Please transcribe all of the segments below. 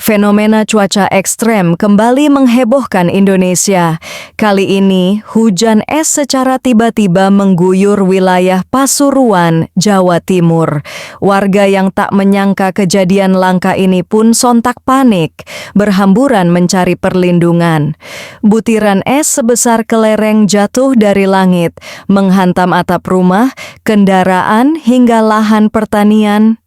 Fenomena cuaca ekstrem kembali menghebohkan Indonesia. Kali ini, hujan es secara tiba-tiba mengguyur wilayah Pasuruan, Jawa Timur. Warga yang tak menyangka kejadian langka ini pun sontak panik, berhamburan mencari perlindungan. Butiran es sebesar kelereng jatuh dari langit, menghantam atap rumah, kendaraan, hingga lahan pertanian.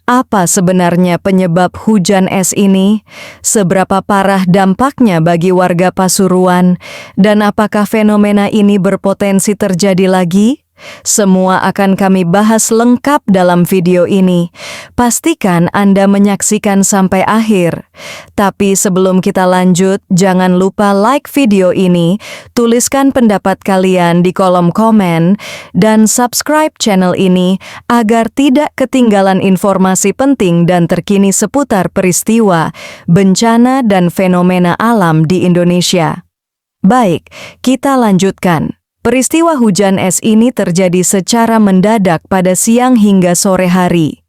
Apa sebenarnya penyebab hujan es ini? Seberapa parah dampaknya bagi warga Pasuruan? Dan apakah fenomena ini berpotensi terjadi lagi? Semua akan kami bahas lengkap dalam video ini. Pastikan Anda menyaksikan sampai akhir. Tapi sebelum kita lanjut, jangan lupa like video ini, tuliskan pendapat kalian di kolom komen, dan subscribe channel ini agar tidak ketinggalan informasi penting dan terkini seputar peristiwa, bencana, dan fenomena alam di Indonesia. Baik, kita lanjutkan. Peristiwa hujan es ini terjadi secara mendadak pada siang hingga sore hari.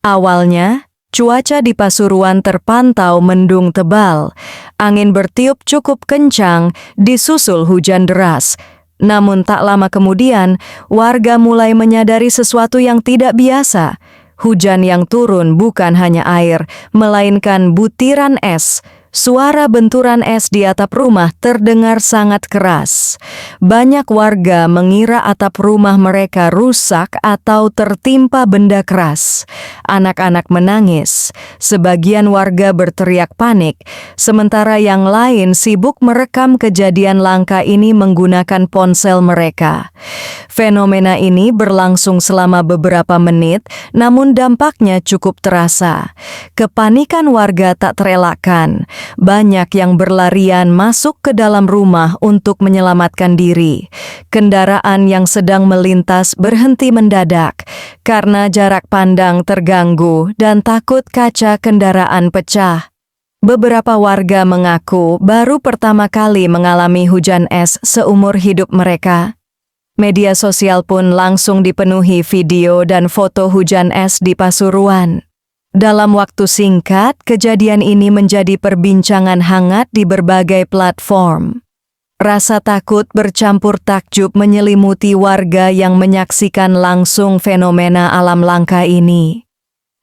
Awalnya, cuaca di Pasuruan terpantau mendung tebal. Angin bertiup cukup kencang, disusul hujan deras. Namun tak lama kemudian, warga mulai menyadari sesuatu yang tidak biasa. Hujan yang turun bukan hanya air, melainkan butiran es. Suara benturan es di atap rumah terdengar sangat keras. Banyak warga mengira atap rumah mereka rusak atau tertimpa benda keras. Anak-anak menangis, sebagian warga berteriak panik, sementara yang lain sibuk merekam kejadian langka ini menggunakan ponsel mereka. Fenomena ini berlangsung selama beberapa menit, namun dampaknya cukup terasa. Kepanikan warga tak terelakkan. Banyak yang berlarian masuk ke dalam rumah untuk menyelamatkan diri. Kendaraan yang sedang melintas berhenti mendadak karena jarak pandang terganggu dan takut kaca kendaraan pecah. Beberapa warga mengaku baru pertama kali mengalami hujan es seumur hidup mereka. Media sosial pun langsung dipenuhi video dan foto hujan es di Pasuruan. Dalam waktu singkat, kejadian ini menjadi perbincangan hangat di berbagai platform. Rasa takut bercampur takjub menyelimuti warga yang menyaksikan langsung fenomena alam langka ini.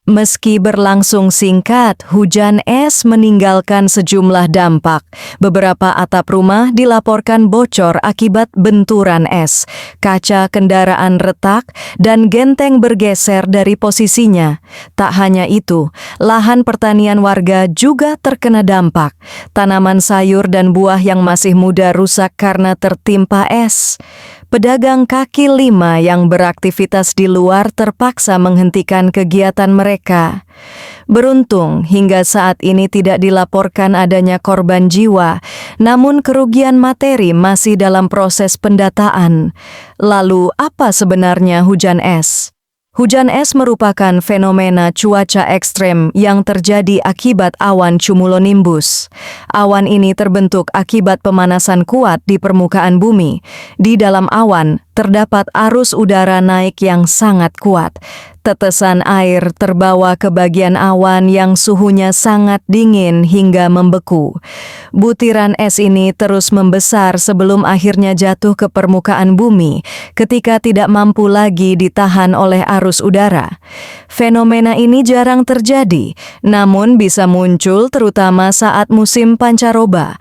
Meski berlangsung singkat, hujan es meninggalkan sejumlah dampak. Beberapa atap rumah dilaporkan bocor akibat benturan es. Kaca kendaraan retak dan genteng bergeser dari posisinya. Tak hanya itu, lahan pertanian warga juga terkena dampak. Tanaman sayur dan buah yang masih muda rusak karena tertimpa es. Pedagang kaki lima yang beraktivitas di luar terpaksa menghentikan kegiatan mereka. Beruntung, hingga saat ini tidak dilaporkan adanya korban jiwa, namun kerugian materi masih dalam proses pendataan. Lalu, apa sebenarnya hujan es? Hujan es merupakan fenomena cuaca ekstrem yang terjadi akibat awan cumulonimbus. Awan ini terbentuk akibat pemanasan kuat di permukaan bumi. Di dalam awan, terdapat arus udara naik yang sangat kuat. Tetesan air terbawa ke bagian awan yang suhunya sangat dingin hingga membeku. Butiran es ini terus membesar sebelum akhirnya jatuh ke permukaan bumi ketika tidak mampu lagi ditahan oleh arus udara. Fenomena ini jarang terjadi, namun bisa muncul terutama saat musim pancaroba.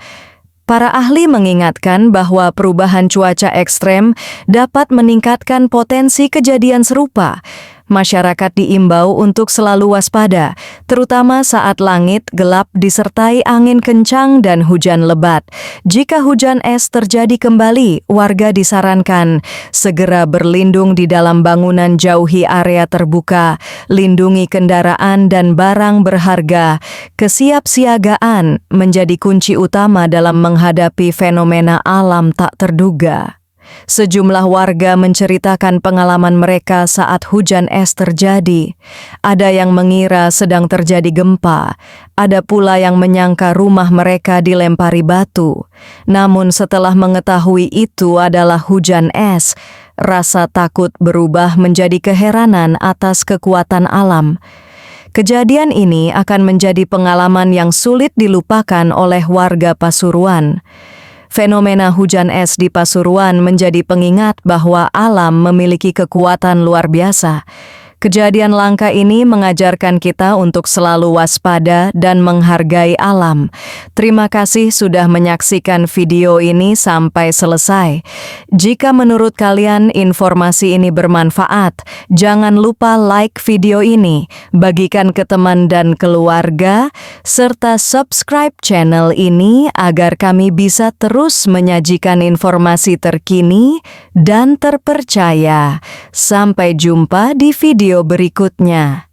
Para ahli mengingatkan bahwa perubahan cuaca ekstrem dapat meningkatkan potensi kejadian serupa. Masyarakat diimbau untuk selalu waspada, terutama saat langit gelap disertai angin kencang dan hujan lebat. Jika hujan es terjadi kembali, warga disarankan segera berlindung di dalam bangunan, jauhi area terbuka, lindungi kendaraan dan barang berharga. Kesiapsiagaan menjadi kunci utama dalam menghadapi fenomena alam tak terduga. Sejumlah warga menceritakan pengalaman mereka saat hujan es terjadi. Ada yang mengira sedang terjadi gempa, ada pula yang menyangka rumah mereka dilempari batu. Namun setelah mengetahui itu adalah hujan es, rasa takut berubah menjadi keheranan atas kekuatan alam. Kejadian ini akan menjadi pengalaman yang sulit dilupakan oleh warga Pasuruan. Fenomena hujan es di Pasuruan menjadi pengingat bahwa alam memiliki kekuatan luar biasa. Kejadian langka ini mengajarkan kita untuk selalu waspada dan menghargai alam. Terima kasih sudah menyaksikan video ini sampai selesai. Jika menurut kalian informasi ini bermanfaat, jangan lupa like video ini, bagikan ke teman dan keluarga, serta subscribe channel ini agar kami bisa terus menyajikan informasi terkini dan terpercaya. Sampai jumpa di video berikutnya.